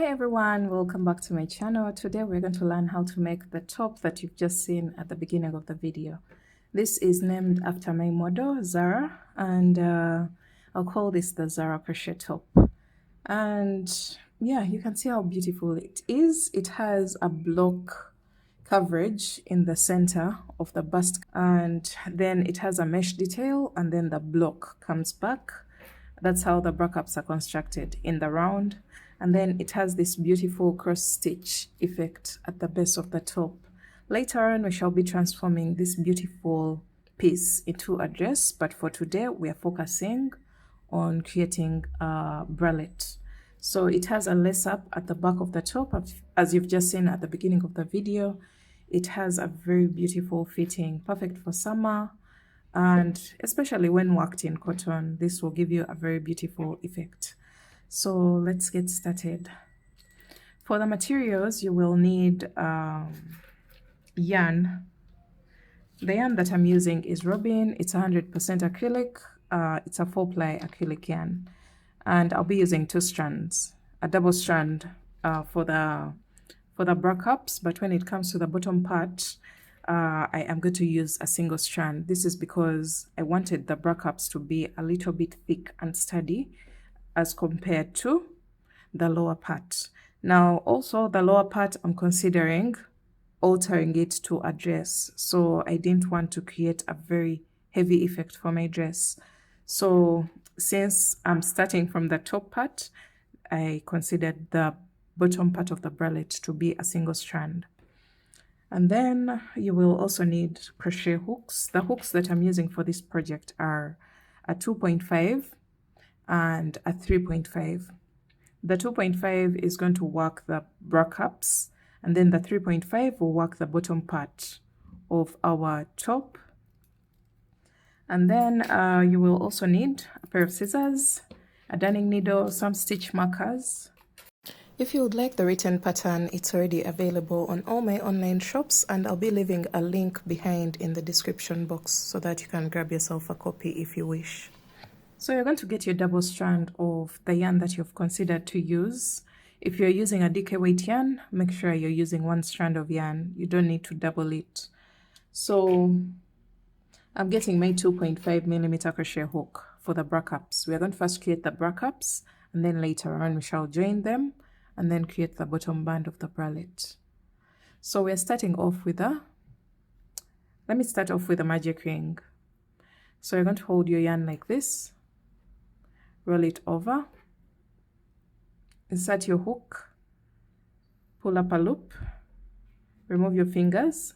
Hi everyone, welcome back to my channel. Today we're going to learn how to make the top that you've just seen at the beginning of the video. This is named after my model Zara, and I'll call this the Zara Crochet top. And yeah, you can see how beautiful it is. It has a block coverage in the center of the bust, and then it has a mesh detail, and then the block comes back. That's how the bra cups are constructed in the round. And then it has this beautiful cross stitch effect at the base of the top. Later on, we shall be transforming this beautiful piece into a dress, but for today, we are focusing on creating a bralette. So it has a lace up at the back of the top, as you've just seen at the beginning of the video. It has a very beautiful fitting, perfect for summer, and especially when worked in cotton, this will give you a very beautiful effect. So let's get started. For the materials, you will need yarn. The yarn that I'm using is Robin. It's 100% acrylic. It's a 4-ply acrylic yarn, and I'll be using 2 strands, a double strand for the bra cups. But when it comes to the bottom part, I am going to use a single strand. This is because I wanted the bra cups to be a little bit thick and sturdy as compared to the lower part. Now also the lower part, I'm considering altering it to a dress, so I didn't want to create a very heavy effect for my dress. So since I'm starting from the top part, I considered the bottom part of the bralette to be a single strand. And then you will also need crochet hooks. The hooks that I'm using for this project are a 2.5 and a 3.5. The 2.5 is going to work the bra cups, and then the 3.5 will work the bottom part of our top. And then you will also need a pair of scissors, a darning needle, some stitch markers. If you would like the written pattern, it's already available on all my online shops, and I'll be leaving a link behind in the description box so that you can grab yourself a copy if you wish. So you're going to get your double strand of the yarn that you've considered to use. If you're using a DK weight yarn, make sure you're using 1 strand of yarn. You don't need to double it. So I'm getting my 2.5mm crochet hook for the bra cups. We're going to first create the bra cups, and then later on we shall join them and then create the bottom band of the bralette. So we're starting off with let me start off with a magic ring. So you're going to hold your yarn like this, roll it over, insert your hook, pull up a loop, remove your fingers,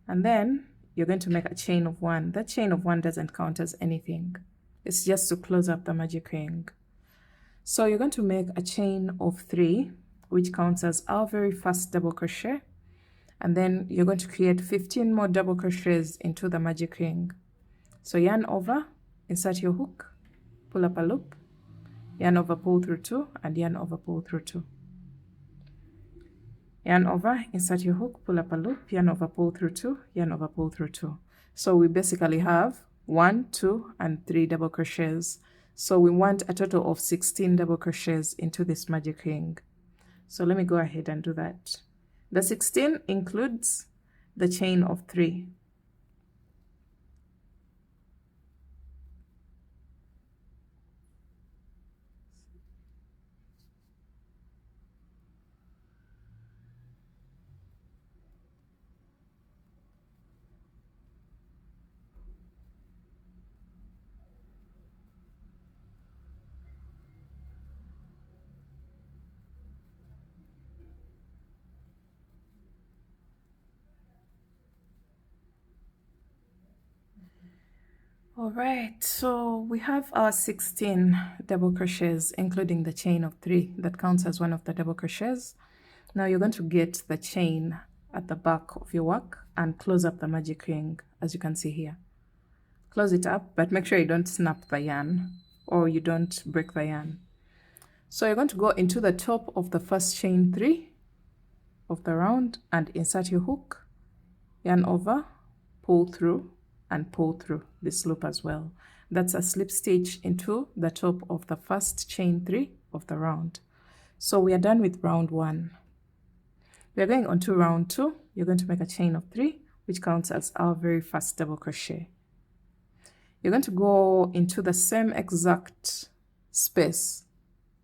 and then you're going to make a chain of 1. That chain of 1 doesn't count as anything. It's just to close up the magic ring. So you're going to make a chain of 3, which counts as our very first double crochet, and then you're going to create 15 more double crochets into the magic ring. So yarn over, insert your hook, pull up a loop, yarn over, pull through 2, and yarn over, pull through 2. Yarn over, insert your hook, pull up a loop, yarn over, pull through 2, yarn over, pull through 2. So we basically have 1, 2, and 3 double crochets. So we want a total of 16 double crochets into this magic ring. So let me go ahead and do that. The 16 includes the chain of 3. All right, so we have our 16 double crochets, including the chain of 3 that counts as one of the double crochets. Now you're going to get the chain at the back of your work and close up the magic ring, as you can see here. Close it up, but make sure you don't snap the yarn or you don't break the yarn. So you're going to go into the top of the first chain 3 of the round and insert your hook, yarn over, pull through, and pull through this loop as well. That's a slip stitch into the top of the first chain 3 of the round. So we are done with round 1. We are going on to round 2. You're going to make a chain of 3, which counts as our very first double crochet. You're going to go into the same exact space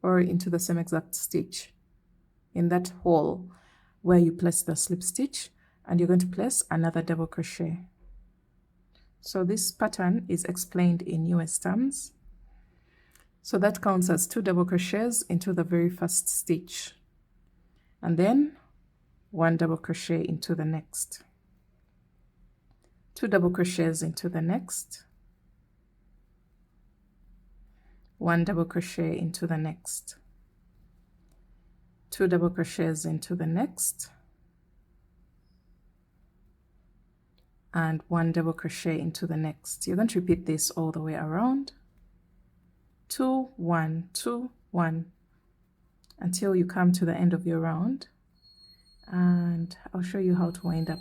or into the same exact stitch in that hole where you place the slip stitch, and you're going to place another double crochet. So this pattern is explained in US terms. So that counts as 2 double crochets into the very first stitch, and then 1 double crochet into the next, 2 double crochets into the next, 1 double crochet into the next, 2 double crochets into the next, and 1 double crochet into the next. You're going to repeat this all the way around. 2 1 2 1 until you come to the end of your round, and I'll show you how to wind up.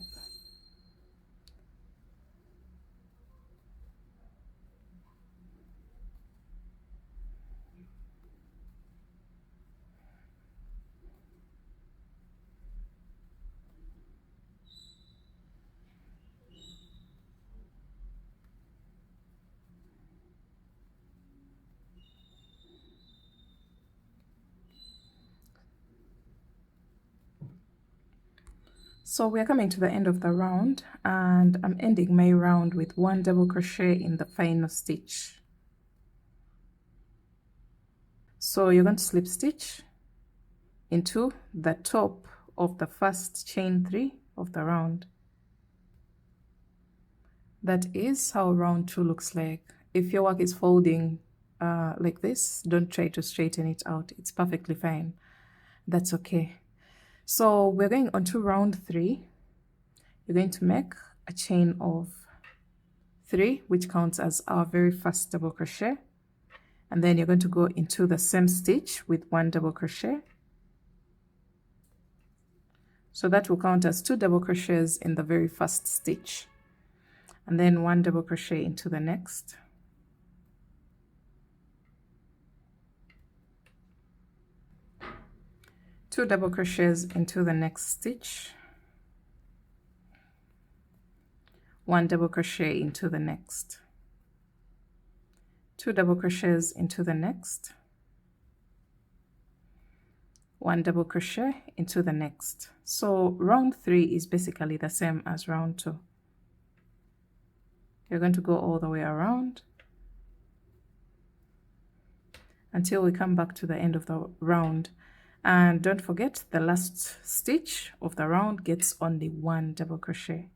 So we are coming to the end of the round, and I'm ending my round with 1 double crochet in the final stitch. So you're going to slip stitch into the top of the first chain 3 of the round. That is how round 2 looks like. If your work is folding like this, don't try to straighten it out. It's perfectly fine. That's okay. So we're going on to round 3. You're going to make a chain of 3, which counts as our very first double crochet, and then you're going to go into the same stitch with 1 double crochet. So that will count as 2 double crochets in the very first stitch, and then 1 double crochet into the next, two double crochets into the next stitch, 1 double crochet into the next, 2 double crochets into the next, 1 double crochet into the next. So round 3 is basically the same as round 2. You're going to go all the way around until we come back to the end of the round. And don't forget, the last stitch of the round gets only 1 double crochet.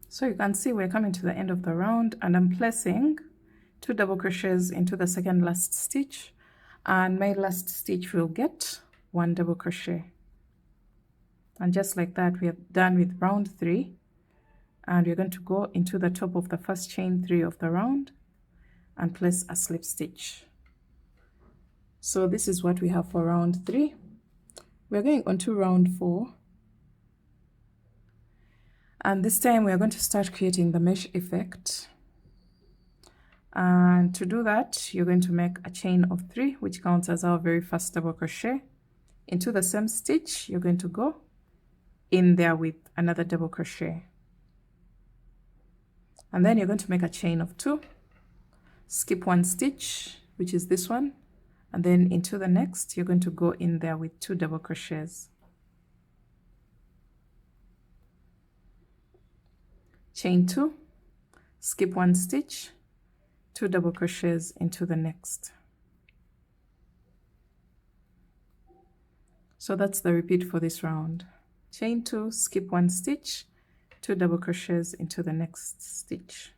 So you can see we're coming to the end of the round, and I'm placing 2 double crochets into the second last stitch, and my last stitch will get 1 double crochet. And just like that, we are done with round 3, and we're going to go into the top of the first chain 3 of the round and place a slip stitch. So this is what we have for round 3. We're going on to round 4. And this time we are going to start creating the mesh effect. And to do that, you're going to make a chain of 3, which counts as our very first double crochet. Into the same stitch, you're going to go in there with another double crochet. And then you're going to make a chain of 2, skip 1 stitch, which is this one, and then into the next, you're going to go in there with 2 double crochets. Chain 2, skip 1 stitch, 2 double crochets into the next. So that's the repeat for this round. Chain 2, skip 1 stitch, 2 double crochets into the next stitch.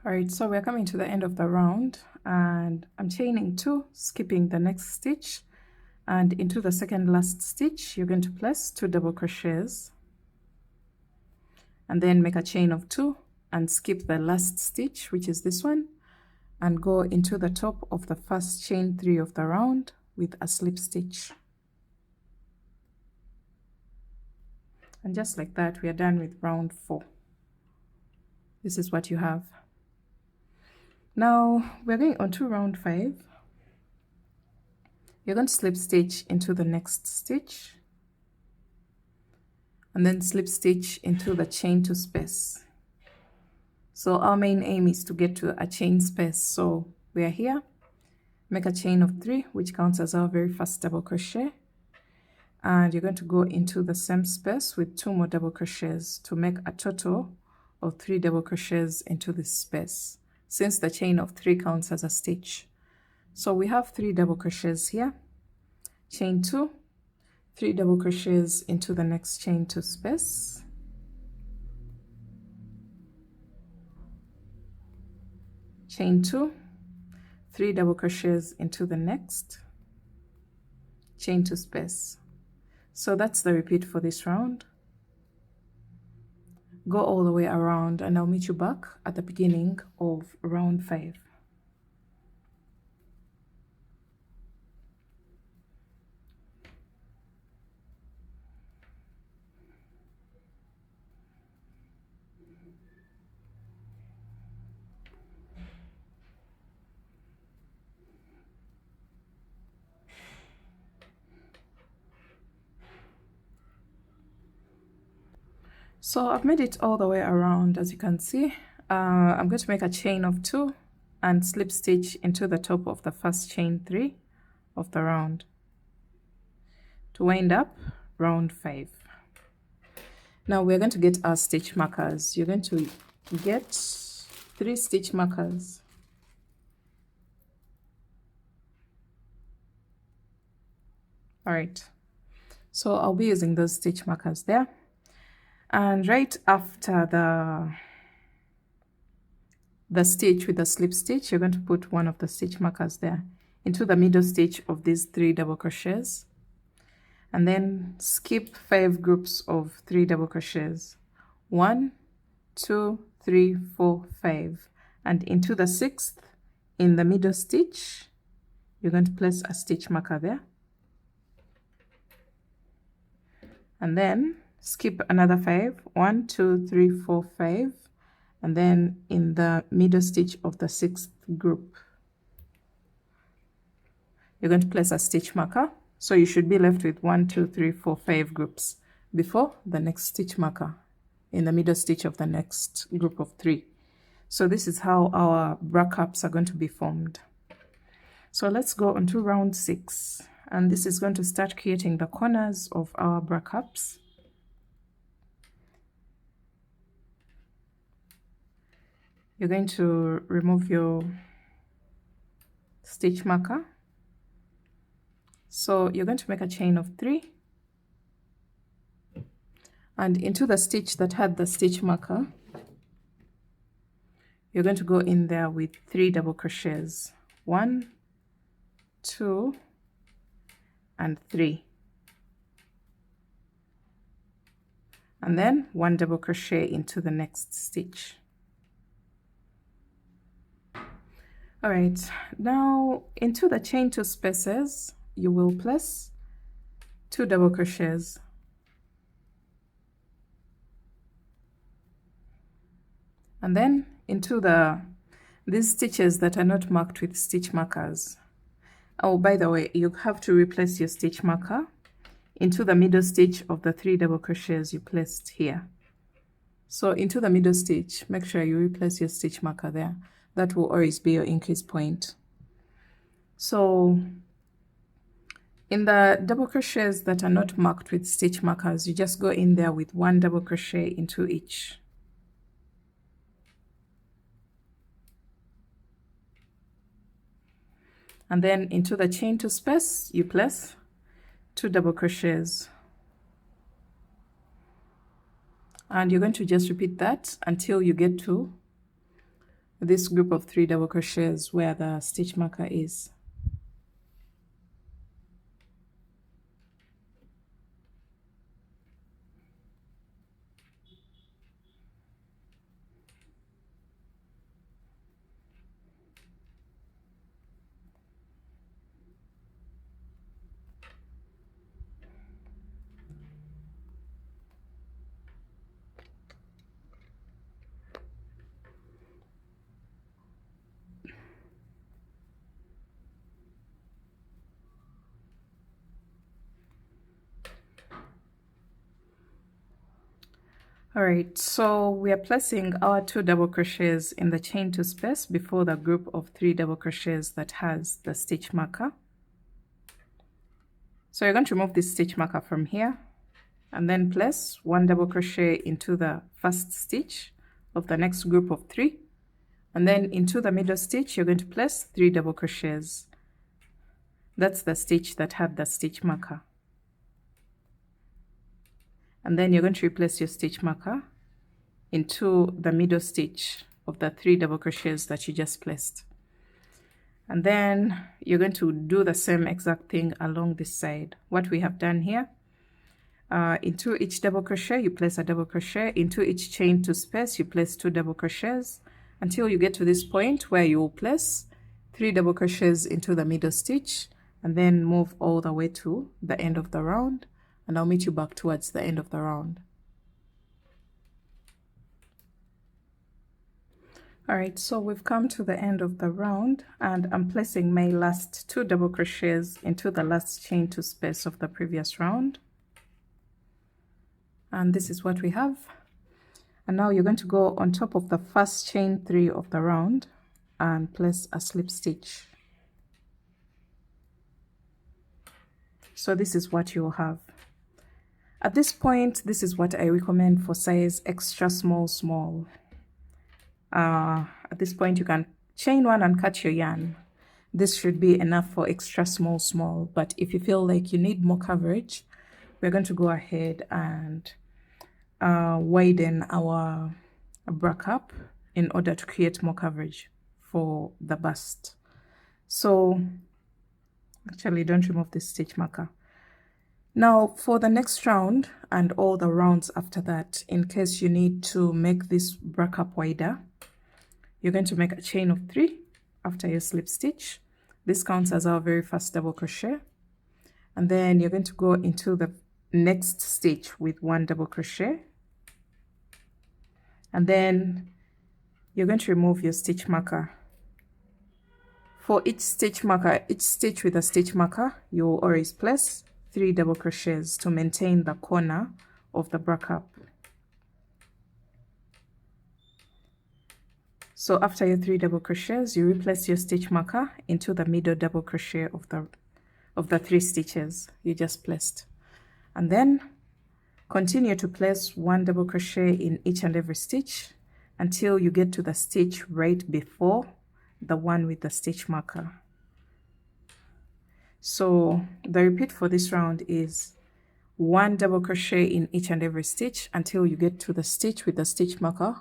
Alright, so we're coming to the end of the round, and I'm chaining 2, skipping the next stitch, and into the second last stitch you're going to place 2 double crochets, and then make a chain of 2 and skip the last stitch, which is this one, and go into the top of the first chain 3 of the round with a slip stitch. And just like that, we are done with round 4. This is what you have. Now we're going on to round 5. You're going to slip stitch into the next stitch, and then slip stitch into the chain 2 space. So our main aim is to get to a chain space. So we are here, make a chain of 3, which counts as our very first double crochet, and you're going to go into the same space with 2 more double crochets to make a total of 3 double crochets into this space, since the chain of 3 counts as a stitch. So we have 3 double crochets here, chain 2, 3 double crochets into the next chain 2 space, chain 2, 3 double crochets into the next chain 2 space. So that's the repeat for this round. Go all the way around, and I'll meet you back at the beginning of round 5. So I've made it all the way around, as you can see. I'm going to make a chain of 2 and slip stitch into the top of the first chain 3 of the round to wind up round 5. Now we're going to get our stitch markers. You're going to get 3 stitch markers. All right, so I'll be using those stitch markers there. And right after the stitch with the slip stitch, you're going to put one of the stitch markers there into the middle stitch of these 3 double crochets, and then skip 5 groups of 3 double crochets, 1, 2, 3, 4, 5, and into the 6th in the middle stitch you're going to place a stitch marker there. and then skip another 5, 1 2 3 4 5, and then in the middle stitch of the 6th group you're going to place a stitch marker. So you should be left with 1 2 3 4 5 groups before the next stitch marker in the middle stitch of the next group of 3. So this is how our bra cups are going to be formed. So let's go on to round 6, and this is going to start creating the corners of our bra cups. You're going to remove your stitch marker. So you're going to make a chain of 3, and into the stitch that had the stitch marker you're going to go in there with 3 double crochets, 1 2 and 3, and then 1 double crochet into the next stitch. All right, now into the chain 2 spaces you will place 2 double crochets, and then into these stitches that are not marked with stitch markers. Oh, by the way, you have to replace your stitch marker into the middle stitch of the 3 double crochets you placed here. So into the middle stitch, make sure you replace your stitch marker there. That will always be your increase point. So in the double crochets that are not marked with stitch markers, you just go in there with 1 double crochet into each. And then into the chain 2 space you place 2 double crochets, and you're going to just repeat that until you get to this group of 3 double crochets where the stitch marker is. All right, so we are placing our 2 double crochets in the chain 2 space before the group of 3 double crochets that has the stitch marker. So you're going to remove this stitch marker from here and then place 1 double crochet into the first stitch of the next group of 3, and then into the middle stitch you're going to place 3 double crochets. That's the stitch that had the stitch marker. And then you're going to replace your stitch marker into the middle stitch of the 3 double crochets that you just placed. And then you're going to do the same exact thing along this side. What we have done here, into each double crochet you place a double crochet, into each chain 2 space you place 2 double crochets until you get to this point where you will place 3 double crochets into the middle stitch, and then move all the way to the end of the round, and I'll meet you back towards the end of the round. All right, so we've come to the end of the round, and I'm placing my last 2 double crochets into the last chain 2 space of the previous round. And this is what we have. And now you're going to go on top of the first chain 3 of the round and place a slip stitch. So this is what you'll have. At this point, this is what I recommend for size extra small. At this point you can chain 1 and cut your yarn. This should be enough for extra small, but if you feel like you need more coverage, we're going to go ahead and widen our bra cup in order to create more coverage for the bust. So actually don't remove this stitch marker. Now for the next round and all the rounds after that, in case you need to make this bra cup wider, you're going to make a chain of 3 after your slip stitch. This counts as our very first double crochet, and then you're going to go into the next stitch with 1 double crochet, and then you're going to remove your stitch marker. For each stitch marker, each stitch with a stitch marker, you'll always place 3 double crochets to maintain the corner of the bra cup. So after your 3 double crochets, you replace your stitch marker into the middle double crochet of the 3 stitches you just placed, and then continue to place 1 double crochet in each and every stitch until you get to the stitch right before the one with the stitch marker. So the repeat for this round is 1 double crochet in each and every stitch until you get to the stitch with the stitch marker,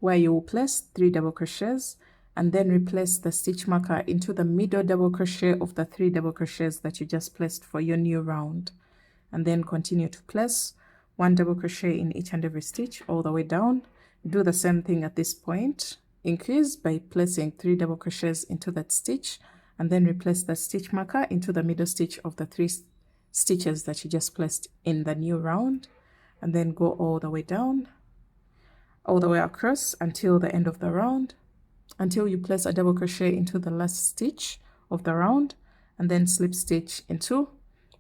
where you will place 3 double crochets and then replace the stitch marker into the middle double crochet of the 3 double crochets that you just placed for your new round, and then continue to place 1 double crochet in each and every stitch all the way down. Do the same thing at this point. Increase by placing 3 double crochets into that stitch and then replace the stitch marker into the middle stitch of the 3 stitches that you just placed in the new round, and then go all the way down, all the way across until the end of the round, until you place a double crochet into the last stitch of the round, and then slip stitch into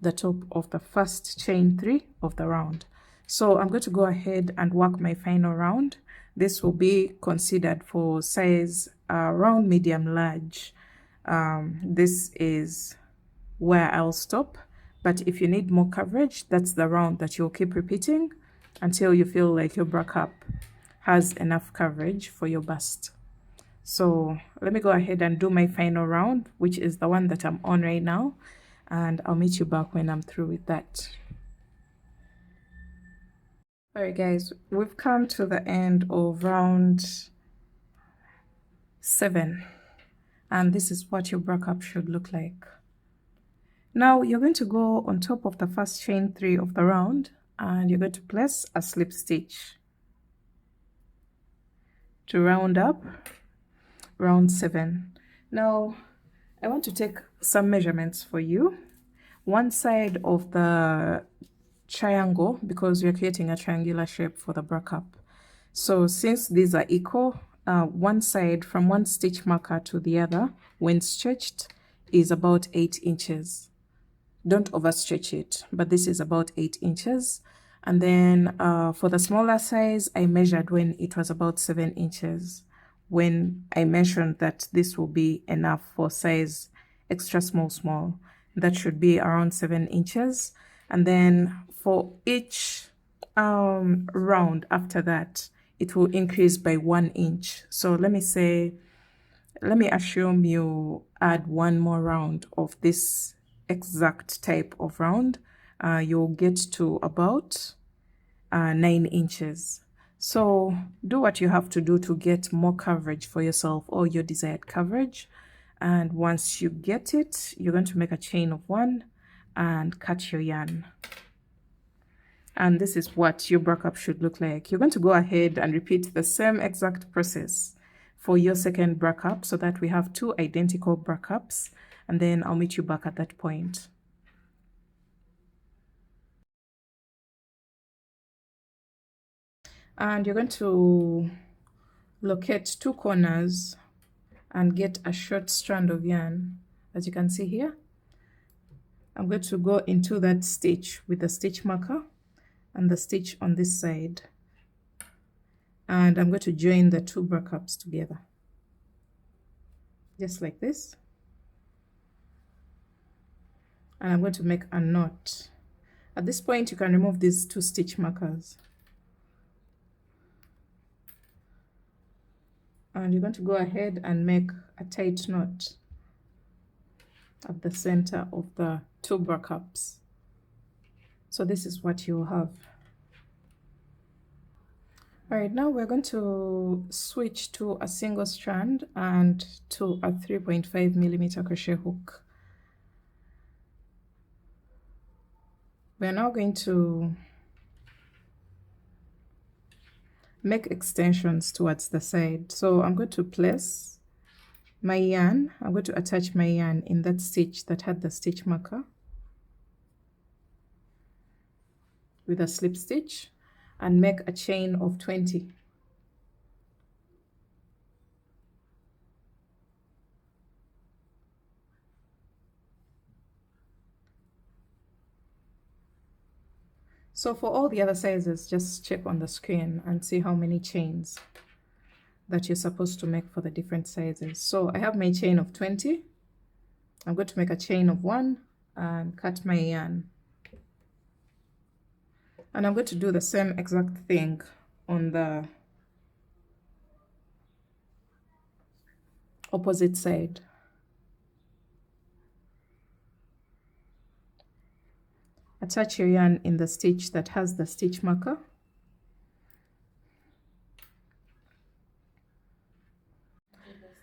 the top of the first chain 3 of the round. So I'm going to go ahead and work my final round. This will be considered for size round, medium, large. This is where I'll stop, but if you need more coverage, that's the round that you'll keep repeating until you feel like your bra cup has enough coverage for your bust. So let me go ahead and do my final round, which is the one that I'm on right now, and I'll meet you back when I'm through with that. Alright guys, we've come to the end of round 7, and this is what your bra cup should look like. Now you're going to go on top of the first chain 3 of the round, and you're going to place a slip stitch to round up round 7. Now I want to take some measurements for you. One side of the triangle, because we're creating a triangular shape for the bra cup. So since these are equal, one side from one stitch marker to the other when stretched is about 8 inches. Don't overstretch it, but this is about 8 inches. And then for the smaller size, I measured when it was about 7 inches, when I mentioned that this will be enough for size extra small. That should be around 7 inches. And then for each round after that, it will increase by 1 inch. So let me assume you add 1 more round of this exact type of round, you'll get to about 9 inches. So do what you have to do to get more coverage for yourself, or your desired coverage. And once you get it, you're going to make a chain of 1 and cut your yarn. And this is what your bra cup should look like. You're going to go ahead and repeat the same exact process for your second bra cup, so that we have 2 identical bra cups, and then I'll meet you back at that point. And you're going to locate 2 corners and get a short strand of yarn. As you can see here, I'm going to go into that stitch with the stitch marker and the stitch on this side, and I'm going to join the 2 bra cups together, just like this. And I'm going to make a knot. At this point, you can remove these 2 stitch markers, and you're going to go ahead and make a tight knot at the center of the 2 bra cups. So this is what you'll have. All right, now we're going to switch to a single strand and to a 3.5mm crochet hook. We're now going to make extensions towards the side. So I'm going to place my yarn, I'm going to attach my yarn in that stitch that had the stitch marker. with a slip stitch and make a chain of 20. So for all the other sizes, just check on the screen and see how many chains that you're supposed to make for the different sizes. So I have my chain of 20. I'm going to make a chain of 1 and cut my yarn. And I'm going to do the same exact thing on the opposite side. Attach your yarn in the stitch that has the stitch marker.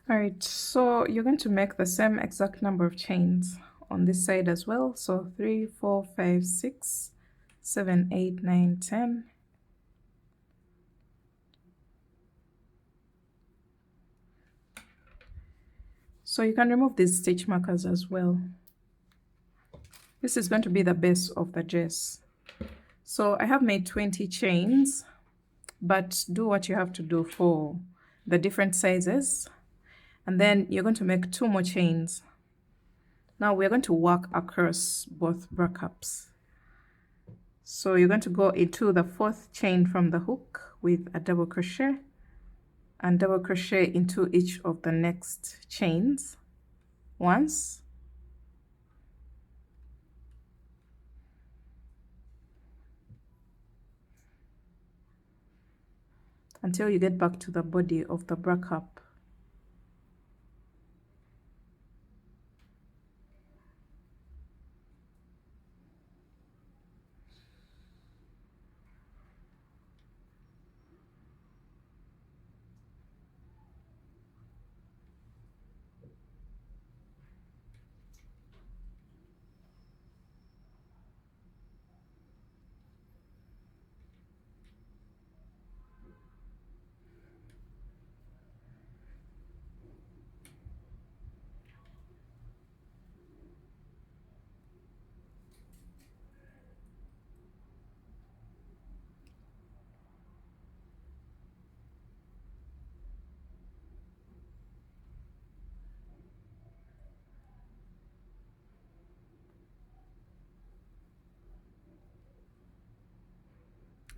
Alright, so you're going to make the same exact number of chains on this side as well. So 3, 4, 5, 6, 7, 8, 9, 10. So you can remove these stitch markers as well. This is going to be the base of the dress. So I have made 20 chains, but do what you have to do for the different sizes. And then you're going to make 2 more chains. Now we're going to work across both bra cups. So you're going to go into the 4th chain from the hook with a double crochet and double crochet into each of the next chains once. Until you get back to the body of the bra cup.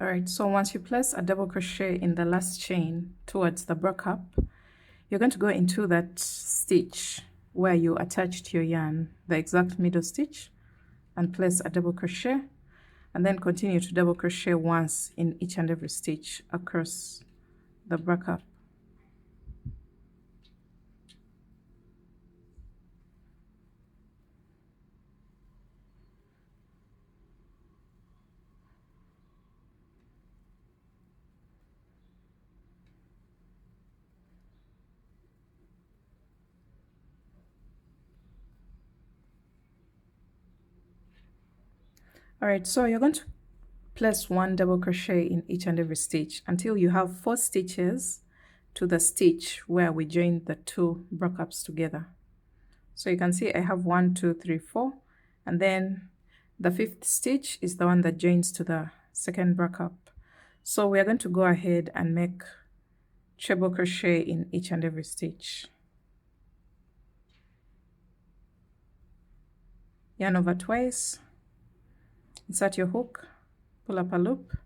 Alright, so once you place a double crochet in the last chain towards the bra cup, you're going to go into that stitch where you attached your yarn, the exact middle stitch, and place a double crochet, and then continue to double crochet once in each and every stitch across the bra cup. Alright, so you're going to place 1 double crochet in each and every stitch until you have 4 stitches to the stitch where we joined the 2 bra cups together. So you can see I have 1, 2, 3, 4, and then the 5th stitch is the one that joins to the 2nd bra cup. So we are going to go ahead and make treble crochet in each and every stitch. Yarn over twice, insert your hook, pull up a loop,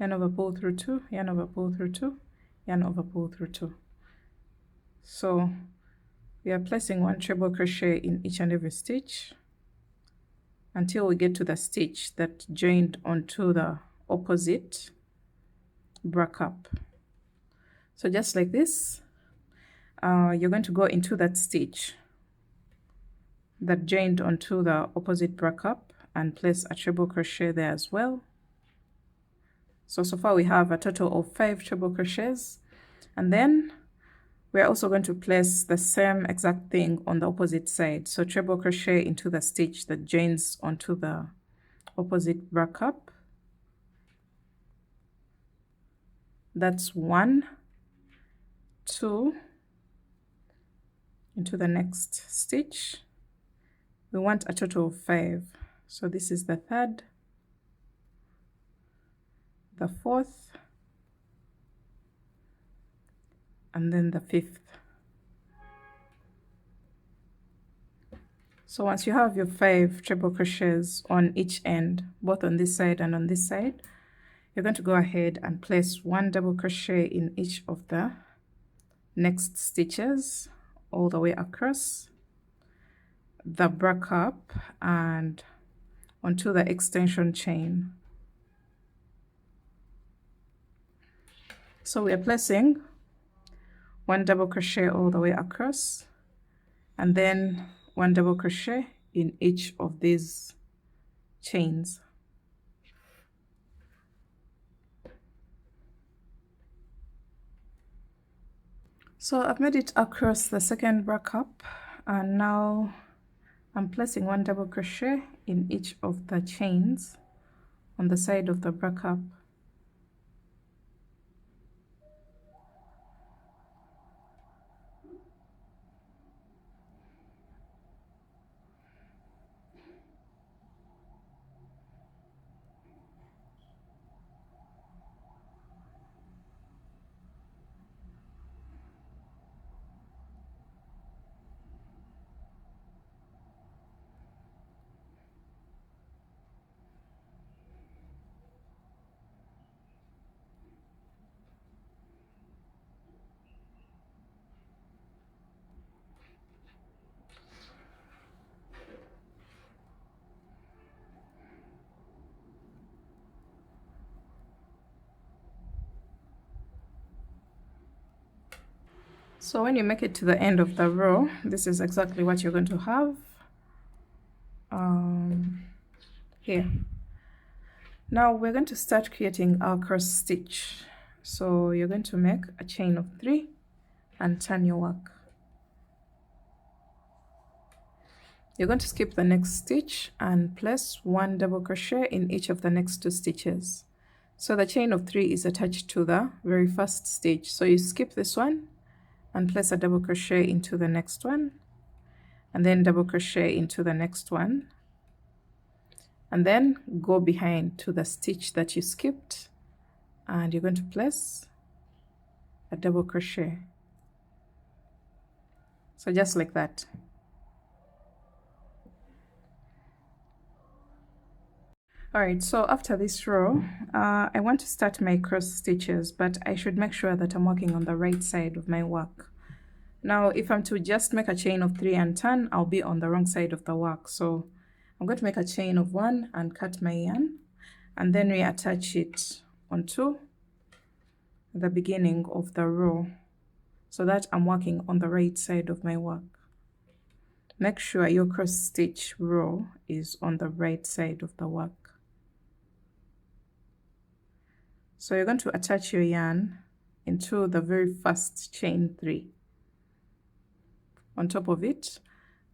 yarn over, pull through 2, yarn over, pull through 2, yarn over, pull through 2. So we are placing 1 treble crochet in each and every stitch until we get to the stitch that joined onto the opposite bra cup. So just like this, you're going to go into that stitch that joined onto the opposite bra cup and place a treble crochet there as well. So far we have a total of 5 treble crochets, and then we're also going to place the same exact thing on the opposite side. So treble crochet into the stitch that joins onto the opposite bra cup. That's 1, 2, into the next stitch. We want a total of 5. So this is the 3rd, the 4th, and then the 5th. So once you have your 5 treble crochets on each end, both on this side and on this side, you're going to go ahead and place 1 double crochet in each of the next stitches all the way across the back up and onto the extension chain. So we are placing 1 double crochet all the way across, and then 1 double crochet in each of these chains. So I've made it across the second back up, and now I'm placing 1 double crochet in each of the chains on the side of the back up. So when you make it to the end of the row, this is exactly what you're going to have here. Now we're going to start creating our cross stitch. So you're going to make a chain of 3 and turn your work. You're going to skip the next stitch and place 1 double crochet in each of the next 2 stitches. So the chain of 3 is attached to the very first stitch. So you skip this one and place a double crochet into the next one, and then double crochet into the next one, and then go behind to the stitch that you skipped, and you're going to place a double crochet. So just like that. Alright, so after this row, I want to start my cross stitches, but I should make sure that I'm working on the right side of my work. Now, if I'm to just make a chain of 3 and turn, I'll be on the wrong side of the work. So I'm going to make a chain of 1 and cut my yarn, and then reattach it onto the beginning of the row so that I'm working on the right side of my work. Make sure your cross stitch row is on the right side of the work. So you're going to attach your yarn into the very first chain 3 on top of it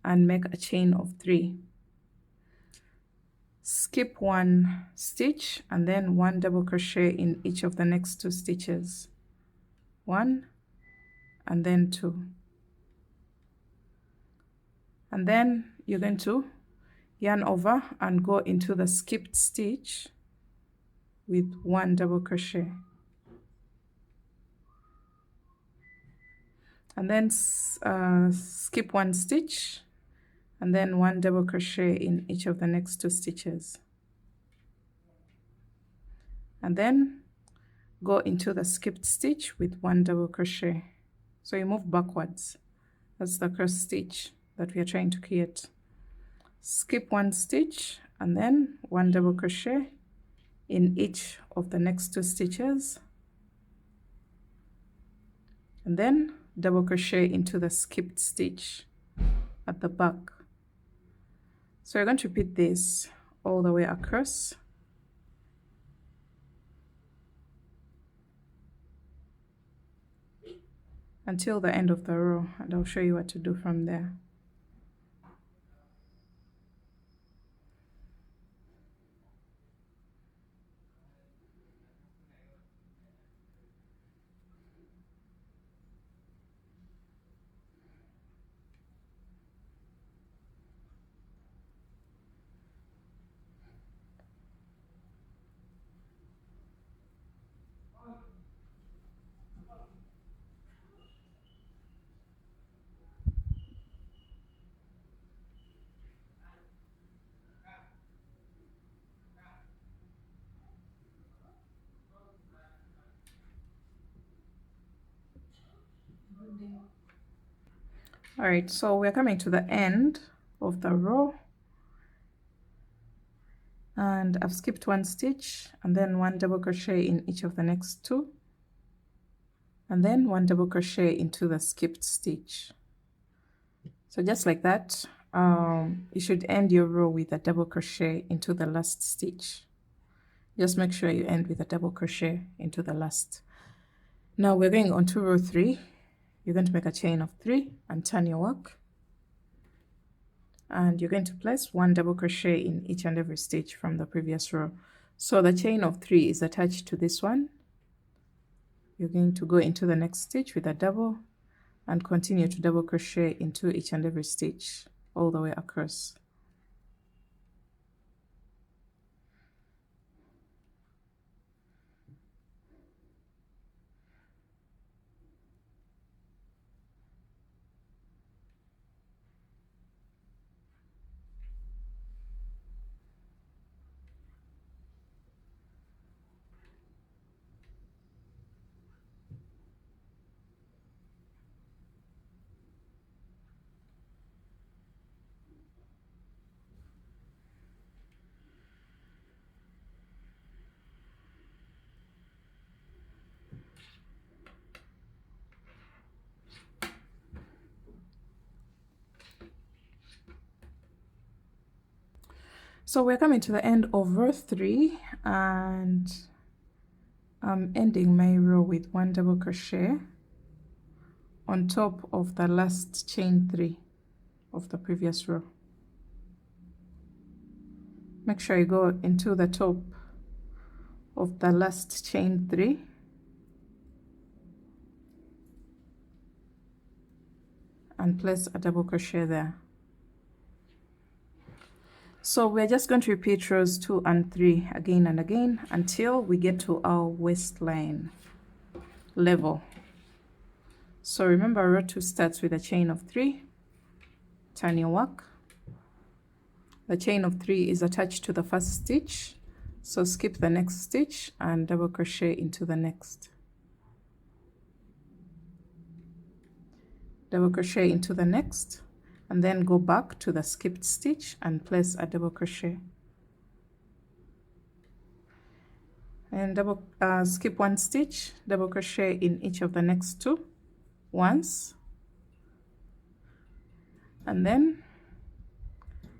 and make a chain of 3. Skip 1 stitch and then 1 double crochet in each of the next 2 stitches. 1 and then 2. And then you're going to yarn over and go into the skipped stitch with 1 double crochet. And then skip 1 stitch and then 1 double crochet in each of the next 2 stitches. And then go into the skipped stitch with 1 double crochet. So you move backwards. That's the cross stitch that we are trying to create. Skip 1 stitch and then 1 double crochet in each of the next 2 stitches, and then double crochet into the skipped stitch at the back. So you're going to repeat this all the way across. Until the end of the row, and I'll show you what to do from there. All right, so we're coming to the end of the row, and I've skipped one stitch and then one double crochet in each of the next two, and then one double crochet into the skipped stitch. So just like that, you should end your row with a double crochet into the last stitch. Just make sure you end with a double crochet into the last. Now we're going on to row 3. You're going to make a chain of 3 and turn your work, and you're going to place one double crochet in each and every stitch from the previous row. So the chain of 3 is attached to this one. You're going to go into the next stitch with a double and continue to double crochet into each and every stitch all the way across. So we're coming to the end of row 3, and I'm ending my row with one double crochet on top of the last chain 3 of the previous row. Make sure you go into the top of the last chain 3 and place a double crochet there. So we're just going to repeat rows 2 and 3 again and again until we get to our waistline level. So remember, row 2 starts with a chain of 3, turn your work. The chain of 3 is attached to the first stitch, so skip the next stitch and double crochet into the next. Double crochet into the next, and then go back to the skipped stitch and place a double crochet. And skip one stitch, double crochet in each of the next 2 once, and then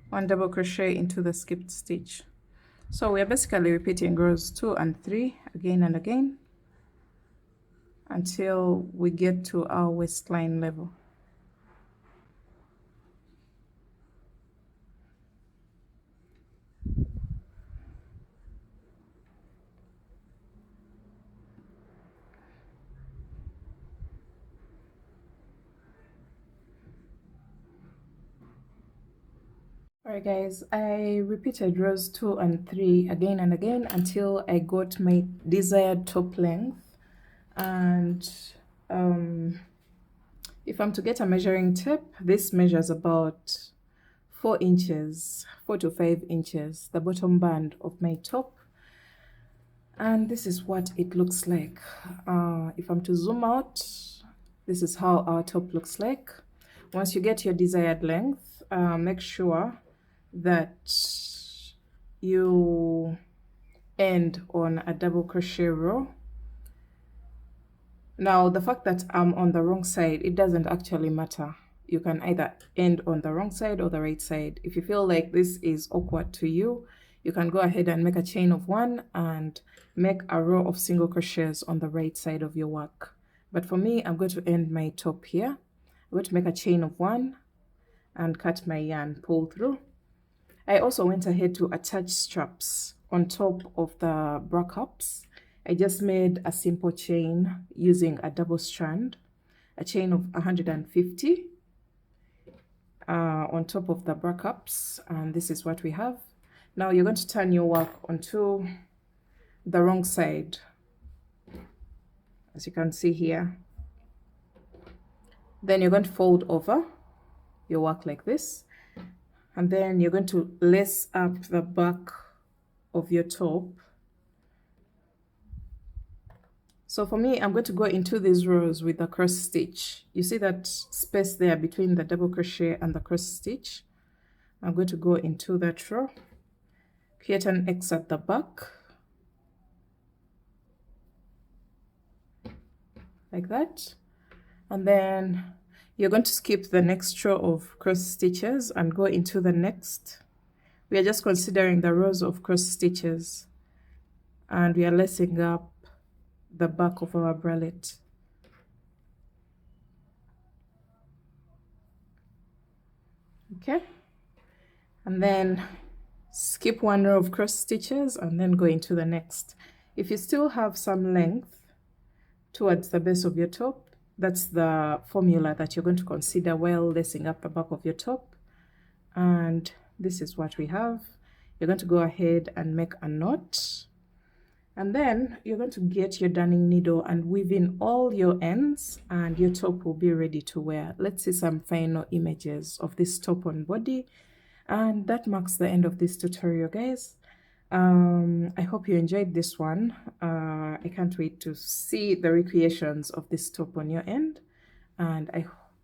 one double crochet into the skipped stitch. So we are basically repeating rows 2 and 3 again and again until we get to our waistline level. Alright guys, I repeated rows 2 and 3 again and again until I got my desired top length. And if I'm to get a measuring tape, this measures about 4 inches, 4 to 5 inches, the bottom band of my top. And this is what it looks like. If I'm to zoom out, this is how our top looks like. Once you get your desired length, make sure that you end on a double crochet row. Now the fact that I'm on the wrong side, it doesn't actually matter. You can either end on the wrong side or the right side. If you feel like this is awkward to you, you can go ahead and make a chain of 1 and make a row of single crochets on the right side of your work. But for me, I'm going to end my top here. I'm going to make a chain of 1 and cut my yarn, pull through. I also went ahead to attach straps on top of the bra cups. I just made a simple chain using a double strand, a chain of 150 on top of the bra cups, and this is what we have. Now you're going to turn your work onto the wrong side, as you can see here. Then you're going to fold over your work like this, and then you're going to lace up the back of your top. So for me, I'm going to go into these rows with the cross stitch. You see that space there between the double crochet and the cross stitch? I'm going to go into that row, create an X at the back, like that. And then you're going to skip the next row of cross stitches and go into the next. We are just considering the rows of cross stitches, and we are lacing up the back of our bralette. Okay, and then skip one row of cross stitches and then go into the next. If you still have some length towards the base of your top, that's the formula that you're going to consider while lacing up the back of your top. And this is what we have. You're going to go ahead and make a knot, and then you're going to get your darning needle and weave in all your ends, and your top will be ready to wear. Let's see some final images of this top on body, and that marks the end of this tutorial, guys. I hope you enjoyed this one. I can't wait to see the recreations of this top on your end, and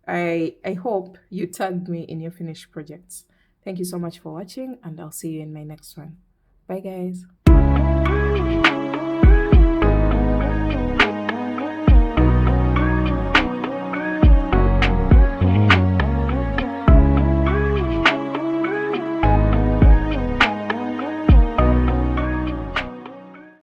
I hope you tagged me in your finished projects. Thank you so much for watching, and I'll see you in my next one. Bye, guys.